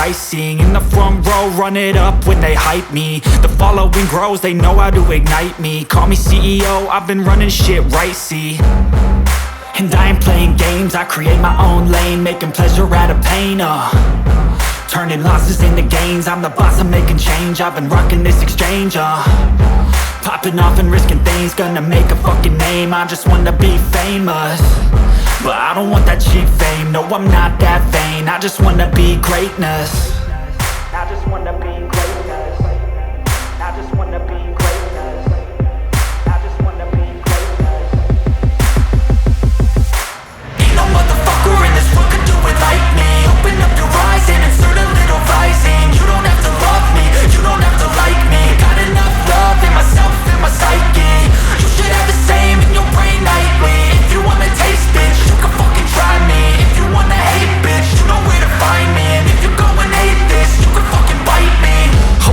pricing. In the front row, run it up when they hype me. The following grows, they know how to ignite me. Call me CEO, I've been running shit right, see. And I ain't playing games, I create my own lane, making pleasure out of pain, turning losses into gains. I'm the boss, I'm making change, I've been rocking this exchange, popping off and risking things, gonna make a fucking name. I just wanna be famous, but I don't want that cheap fame. No, I'm not that vain, I just wanna be greatness. I just wanna be greatness. I just wanna be greatness. I just wanna be greatness. Ain't no motherfucker in this world could do it like me. Open up your eyes and insert a little rising. You don't have to love me, you don't have to like me. Got enough love in myself and my psyche. You should have the same in your brain nightly. If you wanna taste, bitch, you can fucking try me. If you wanna hate, bitch, you know where to find me. And if you go and hate this, you can fucking bite me.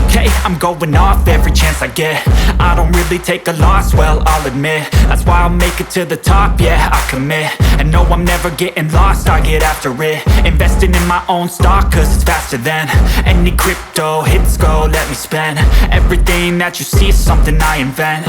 Okay, I'm going off every chance I get. I don't really take a loss, well, I'll admit. That's why I'll make it to the top, yeah, I commit. And no, I'm never getting lost, I get after it. Investing in my own stock, cause it's faster than any crypto hits go, let me spend. Everything that you see is something I invent,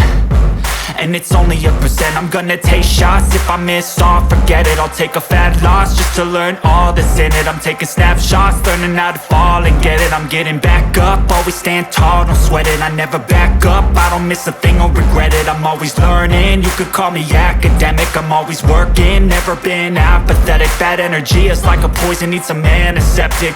and it's only a percent. I'm gonna take shots, if I miss all, forget it. I'll take a fat loss just to learn all that's in it. I'm taking snapshots, learning how to fall and get it. I'm getting back up, always stand tall, don't sweat it. I never back up, I don't miss a thing or regret it. I'm always learning, you could call me academic. I'm always working, never been apathetic. Bad energy is like a poison, needs some antiseptic.